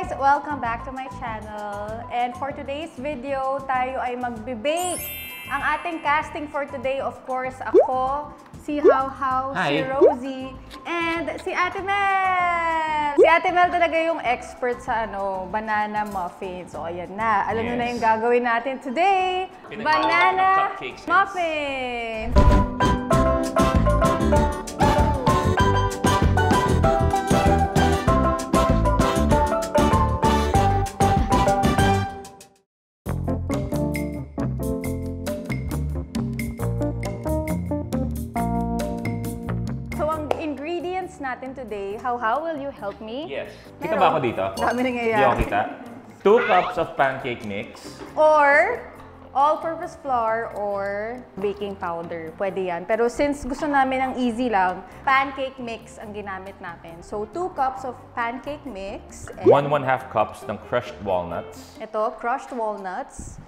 guys! Welcome back to my channel. And for today's video, tayo ay magbe-bake. Ang ating casting for today, of course, ako, si How, si Rosie, and si Ate Mel! Si Ate Mel talaga yung expert sa banana muffins. So, ayan na. Alam niyo na yung gagawin natin today. Banana muffins! Natin today. How will you help me? Yes. Kita ba ako dito? Dami nangyayari. Hindi ako kita. 2 cups of pancake mix. Or all-purpose flour or baking powder. Pwede yan. Pero since gusto namin ng easy lang, pancake mix ang ginamit natin. So 2 cups of pancake mix. 1½ cups ng crushed walnuts. Ito, crushed walnuts.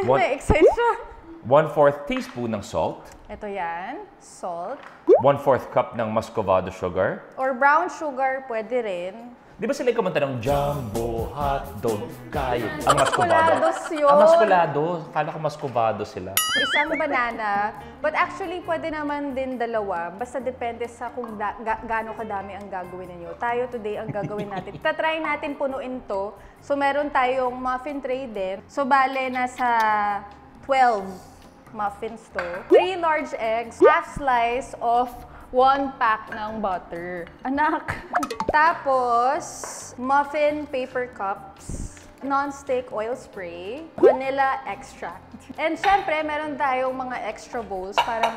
Na-excite siya. 1/4 teaspoon ng salt. Ito yan, salt. 1/4 cup ng muscovado sugar. Or brown sugar, pwede rin. Di ba sila kumanta ng jumbo, hotdog, kayo? Ang muscovado. Muscolados yun. Ang muscolado. Kala ko muscovado sila. Isang banana. But actually, pwede naman din dalawa. Basta depende sa kung gaano kadami ang gagawin ninyo. Tayo today ang gagawin natin. Tatry natin punuin to. So, meron tayong muffin tray din. So, bale, nasa 12 muffins to. 3 large eggs, half slice of 1 pack ng butter. Anak! Tapos, muffin paper cups, non-stick oil spray, vanilla extract. And syempre, meron tayong mga extra bowls para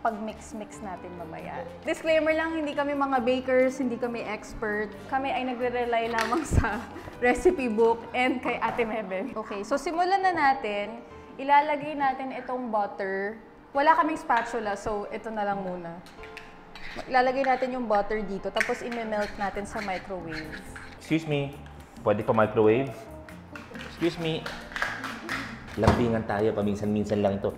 pag-mix-mix natin mamaya. Disclaimer lang, hindi kami mga bakers, hindi kami expert. Kami ay nagre-rely lamang sa recipe book and kay Ate Mebe. Okay, so simulan na natin. Ilalagay natin itong butter. Wala kaming spatula, so ito na lang muna. Ilalagay natin yung butter dito, tapos i-melt natin sa microwave. Excuse me, pwede pa microwave? Excuse me. Lambingan tayo, paminsan-minsan lang ito.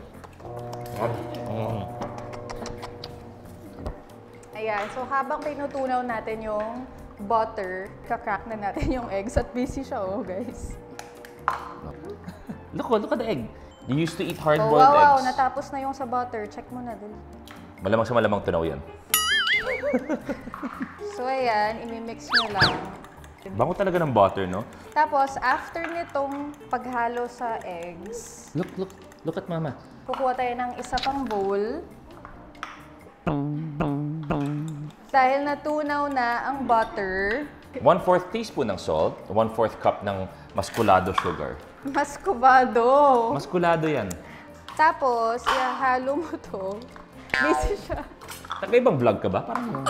Ayan, so habang tinutunaw natin yung butter, kakrack na natin yung eggs at busy siya, guys. Look at the egg. You used to eat hard-boiled wow, eggs. natapos na yung sa butter. Check mo na din. Malamang sa malamang tunaw yan. So, ayan, imimix nyo lang. Bango talaga ng butter, no? Tapos, after nitong paghalo sa eggs, Look at mama. kukuha tayo ng isa pang bowl. Dahil natunaw na ang butter, 1/4 teaspoon ng salt, 1/4 cup ng muscovado sugar. muscovado. Musculado yan. Tapos, ihahalo mo to. Busy siya. Nagkaibang vlog ka ba? Parang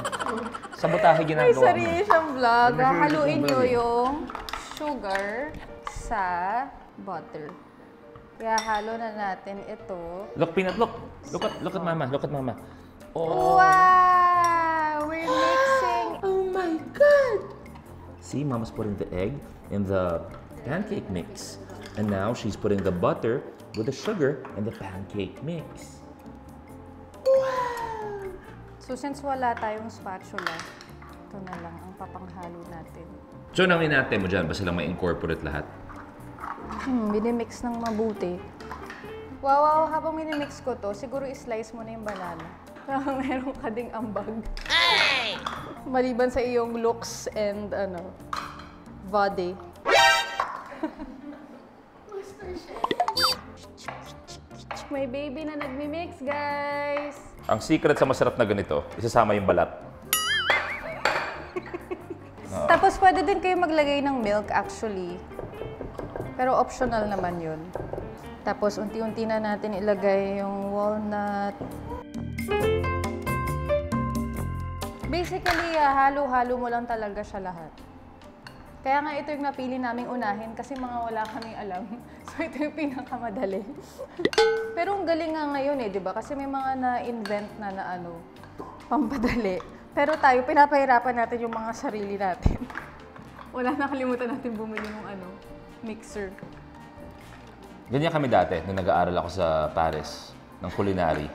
sabotahe May ginagawa mo. sarili siyang vlog. Haluin nyo yung sugar sa butter. Ihahalo na natin ito. Look, Peanut, look. Look at mama. Look at mama. Oh. Wow! We're mixing. Oh my God! See, Mama's putting the egg in the pancake mix. And now she's putting the butter with the sugar and the pancake mix. Wow! So since wala tayong spatula, ito na lang ang papanghalo natin. So, nang inate mo dyan, basta lang may incorporate lahat. Binimix ng mabuti. Wow, habang minimix ko to, siguro i-slice mo na yung banana. Meron ka ding ambag. Hey! Maliban sa iyong looks and body. May baby na nagmi-mix, guys! Ang secret sa masarap na ganito, isasama yung balat. Tapos pwede din kayo maglagay ng milk actually. Pero optional naman yun. Tapos unti-unti na natin ilagay yung walnut. Basically, halo-halo mo lang talaga siya lahat. Kaya nga ito yung napili naming unahin kasi mga wala kaming alam. So ito yung pinakamadali. Pero ang galing nga ngayon di ba? Kasi may mga na-invent na pampadali. Pero tayo, pinapahirapan natin yung mga sarili natin. Wala, nakalimutan natin bumili ng mixer. Ganyan kami dati nung nag-aaral ako sa Paris ng culinary.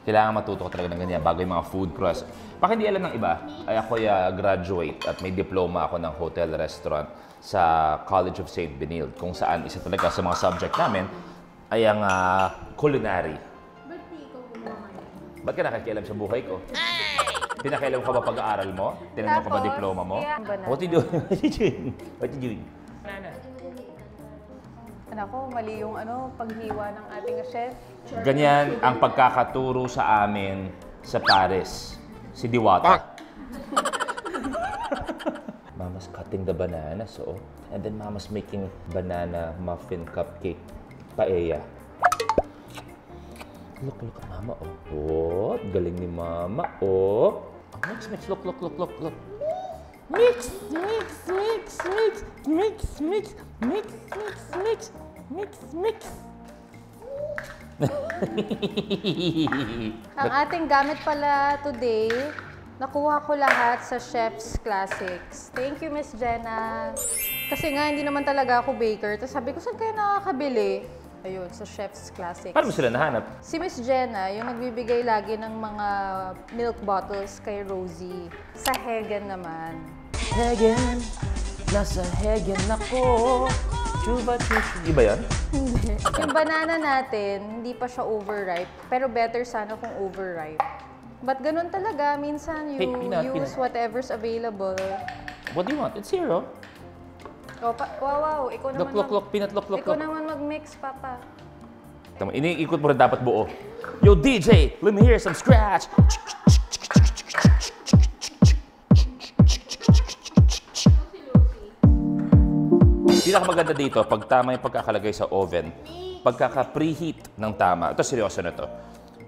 Kailangan matuto ko talaga ng ganyan bago yung mga food process. Pag hindi alam ng iba, ay ako graduate at may diploma ako ng hotel restaurant sa College of St. Benilde, kung saan isa talaga sa mga subject namin ay ang culinary. Ba't di ikaw gumawa? Ba't ka nakikialam sa buhay ko? Pinakailan mo ka ba pag-aaral mo? Tinanong mo ka ba Tapos, diploma mo? yeah. What you doing? What you doing? What you doing? Anak ko, mali yung paghiwa ng ating chef. Ganyan ang pagkakaturo sa amin sa Paris. Si Diwata. Mama's cutting the banana, so. And then Mama's making banana muffin cupcake paella. Look at Mama, oh. Oh, galing ni Mama, oh. Mix. Look. Mix. Ang ating gamit pala today, nakuha ko lahat sa Chef's Classics. Thank you, Miss Jenna. Kasi nga, hindi naman talaga ako baker. Tapos sabi ko, saan kayo nakakabili? Ayun, sa Chef's Classics. Paano mo sila nahanap? Si Miss Jenna, yung nagbibigay lagi ng mga milk bottles kay Rosie. Sa Hegen naman. Hegen, nasa Hegen ako. Chuba. Iba yan? Hindi. Yung banana natin, hindi pa siya overripe. Pero better sana kung overripe. But ganun talaga, minsan you Hey, peanut. use whatever's available. What do you want? It's zero. Oh, wow, ikaw naman Look, peanut, look. Ikaw naman mag-mix, Papa. Tama, iniikot mo rin dapat buo. Yo, DJ, let me hear some scratch. Pinakamaganda dito, pag tama yung pagkakalagay sa oven, pagkaka-preheat ng tama. Ito, seryoso na to.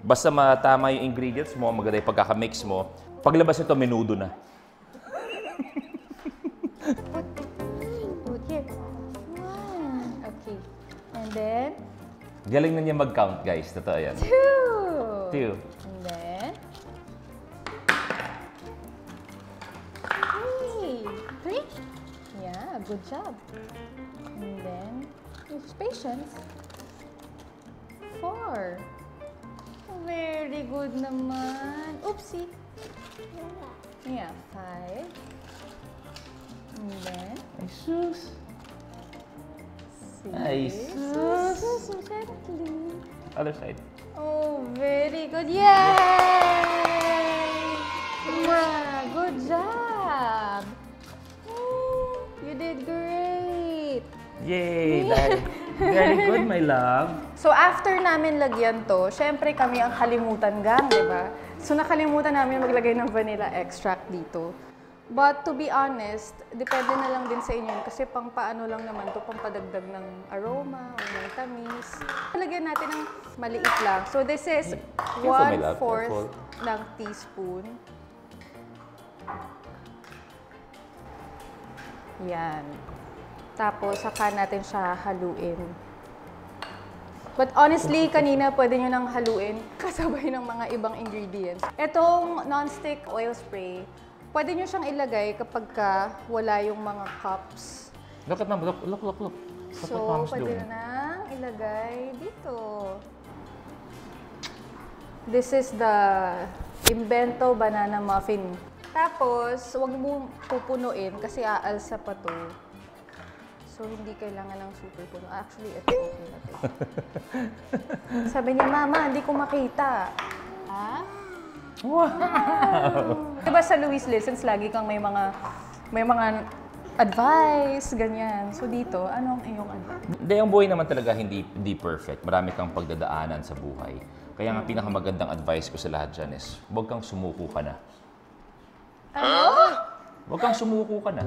Basta matama yung ingredients mo, maganda yung pagkaka-mix mo, paglabas nito, menudo na. Put here. One. Okay. And then, Galing na niya mag-count, guys. Totoo yan. two. 2. And then, 3. Yeah, good job. And then, with patience. 4. Very good naman. Oopsie. Yeah, 5. And then, Ay, sus. 6. Ay, sus. So gently. Other side. Oh, very good. Yay! Wow, good job. Oh, you did great. Yay! Very good, my love. So, after namin lagyan to, syempre kami ang kalimutan gang, di ba? So, nakalimutan namin maglagay ng vanilla extract dito. But to be honest, depende na lang din sa inyo yun kasi pang paano lang naman to, pang padagdag ng aroma o ng tamis. Lagyan natin ng maliit lang. So this is Careful, my love. 1/4 Careful. ng teaspoon. Yan. Tapos saka natin siya haluin. But honestly, kanina pwede nyo nang haluin kasabay ng mga ibang ingredients. Itong non-stick oil spray, pwede nyo siyang ilagay kapag wala yung mga cups. Look at Mom. Look. Look what So, Mom's pwede doing. nyo nang ilagay dito. This is the Invento Banana Muffin. Tapos, huwag mo pupunuin kasi aalsa pa to. So, hindi kailangan ng super puno. Actually, ito okay na to. Sabi niya, Mama, hindi ko makita. Ha? Wow! Diba sa Louis Lessons, lagi kang may mga advice, ganyan. So dito, ano ang iyong advice? Hindi, ang buhay naman talaga hindi perfect. Marami kang pagdadaanan sa buhay. Kaya nga pinakamagandang advice ko sa lahat dyan is, huwag kang sumuko ka na. Ano? Huwag kang sumuko ka na.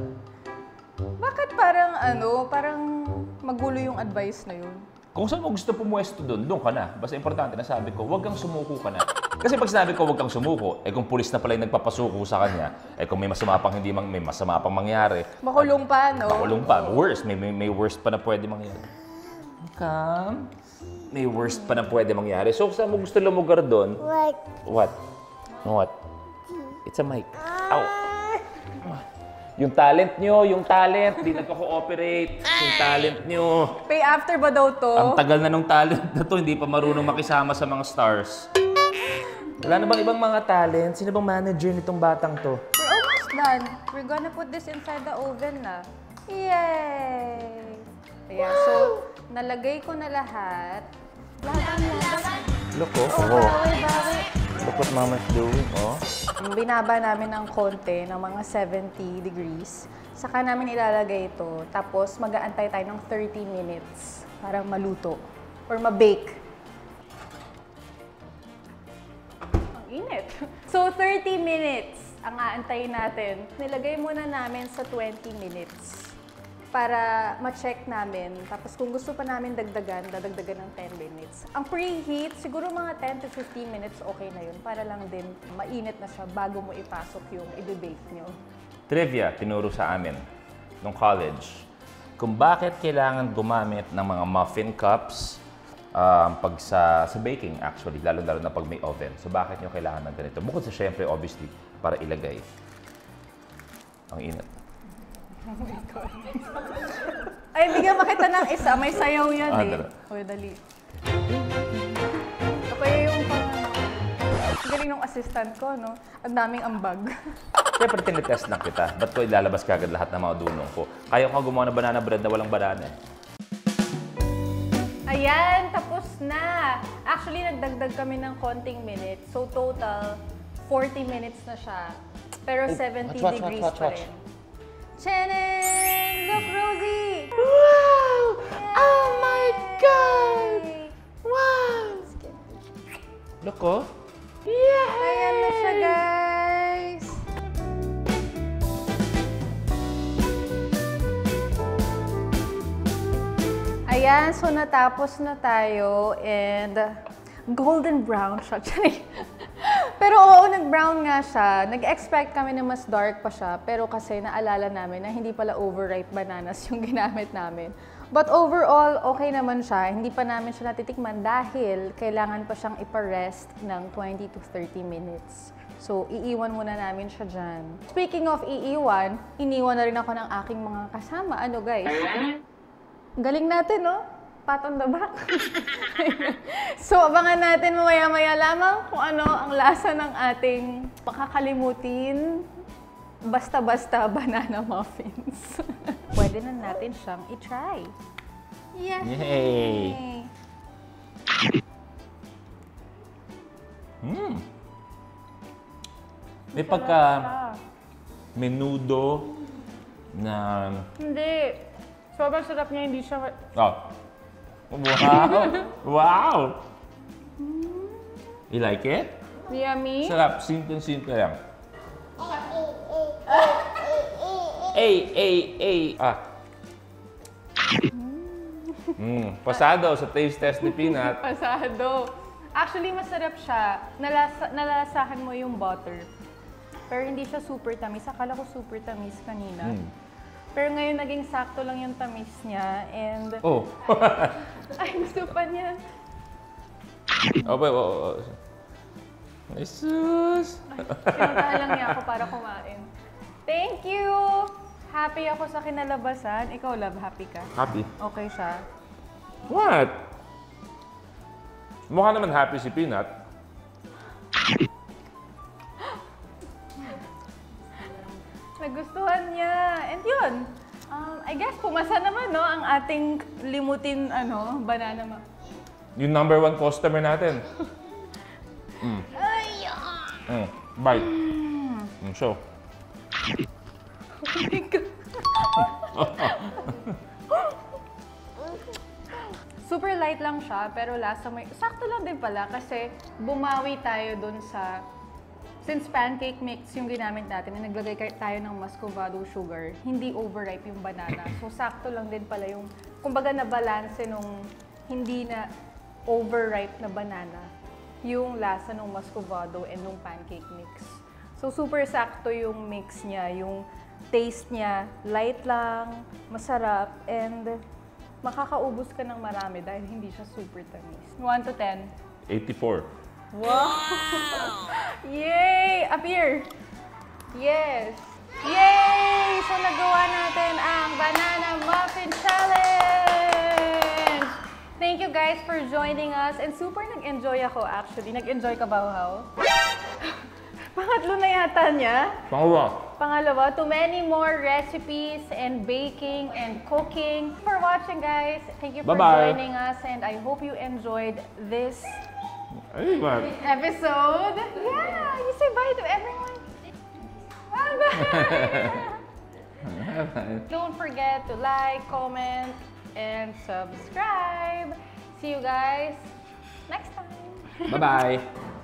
Bakit parang magulo yung advice na yun? Kung saan mo gusto pumuesto doon ka na. Basta importante na sabi ko, huwag kang sumuko ka na. Kasi pag sinabi ko huwag kang sumuko, kung pulis na pala yung nagpapasuko sa kanya, kung may masama pang mangyari. Makulong pa, no? Makulong pa. Worst. May worst pa na pwede mangyari. Come. May worst pa na pwede mangyari. So, saan mo gusto lumugar doon? What? It's a mic. Ow. Yung talent, di nagko-cooperate. Yung talent nyo. Pay after ba daw to? Ang tagal na nung talent na to, hindi pa marunong makisama sa mga stars. Wala na bang ibang mga talent? Sino bang manager nitong batang to? We're almost done. We're gonna put this inside the oven na. Yay! Ayan, so, nalagay ko na lahat. Lahat ang lahat. Look, oh. Bawi. Look what Mama's doing, oh. Binaba namin ng konti, ng mga 70 degrees. Saka namin ilalagay ito. Tapos, mag-aantay tayo ng 30 minutes para maluto or ma-bake. Ang init. So, 30 minutes ang aantayin natin. Nilagay muna namin sa 20 minutes para ma-check namin. Tapos kung gusto pa namin dagdagan, dadagdagan ng 10 minutes. Ang preheat, siguro mga 10 to 15 minutes okay na yun para lang din mainit na siya bago mo ipasok yung i-bake nyo. Trivia, tinuro sa amin nung college kung bakit kailangan gumamit ng mga muffin cups pag sa baking actually, lalo-lalo na pag may oven. So bakit nyo kailangan ng ganito? Bukod sa syempre, obviously, para ilagay. Ang init. Oh my God. Ay, bigyan makita ng isa. May sayaw yan eh. Uy, dali. Ito kaya yung galing ng assistant ko, no? Ang daming ambag. Siyempre, tinitest lang kita. Ba't ko ilalabas kagad lahat ng mga dunong ko? Kaya ko gumawa ng banana bread na walang banana eh. Ayan, tapos na. Actually, nagdagdag kami ng konting minutes. So, total, 40 minutes na siya. Pero 70 degrees pa rin. Channing! Look, Rosie! Wow! Oh my God! Wow! Look, oh. Yeah! Ayan na siya, guys! Ayan, so natapos na tayo and golden brown siya. Pero oo, nag-brown nga siya. Nag-expect kami na mas dark pa siya, pero kasi naalala namin na hindi pala overripe bananas yung ginamit namin. But overall, okay naman siya. Hindi pa namin siya natitikman dahil kailangan pa siyang ipa-rest ng 20 to 30 minutes. So, iiwan muna namin siya dyan. Speaking of iiwan, iniwan na rin ako ng aking mga kasama. Ano guys? Galing natin, no? Pat on the back. So, abangan natin mamaya-maya lamang kung ano ang lasa ng ating makakalimutin basta-basta banana muffins. Pwede na natin siyang i-try. Yay! May pagka menudo na... Hindi. Sobrang sarap niya, hindi siya... Oh. Wow! Wow! You like it? Yummy. Sarap. Simple-simple lang. Ay! Pasado sa taste test ni Peanut. Pasado. Actually, masarap siya. Nalasahan mo yung butter. Pero hindi siya super tamis. Akala ko super tamis kanina. Pero ngayon naging sakto lang yung tamis niya. And... Oh. Ay, gusto pa niya. Oh. Jesus! Pinuntahan lang niya ako para kumain. Thank you! Happy ako sa kinalabasan. Ikaw, love, happy ka? Happy. Okay siya. What? Mukha naman happy si Peanut. Nagustuhan niya. And yun, I guess pumasa naman, no, ang ating limutin, banana Yung number 1 customer natin. Bite. So. Oh my God. Super light lang siya, pero lasa mo, sakto lang din pala kasi bumawi tayo dun sa, since pancake mix yung ginamit natin, naglagay tayo ng muscovado sugar, hindi overripe yung banana. So, sakto lang din pala yung, kumbaga na-balance nung hindi na overripe na banana, yung lasa ng muscovado and nung pancake mix. So, super sakto yung mix niya, yung taste niya, light lang, masarap, and makakaubos ka ng marami dahil hindi siya super tamis. 1 to 10? 84. Wow! Yay! Up here! Yes! Yay! So, nagawa natin ang Banana Muffin Challenge! Thank you guys for joining us. And super nag-enjoy ako actually. Nag-enjoy ka ba, How? Pangatlo na yata niya. Pangalawa, to many more recipes and baking and cooking. For watching, guys. Thank you for Bye-bye. joining us, and I hope you enjoyed this Ay, what? episode. Yeah, you say bye to everyone. Bye-bye. Don't forget to like, comment, and subscribe. See you guys next time. Bye-bye.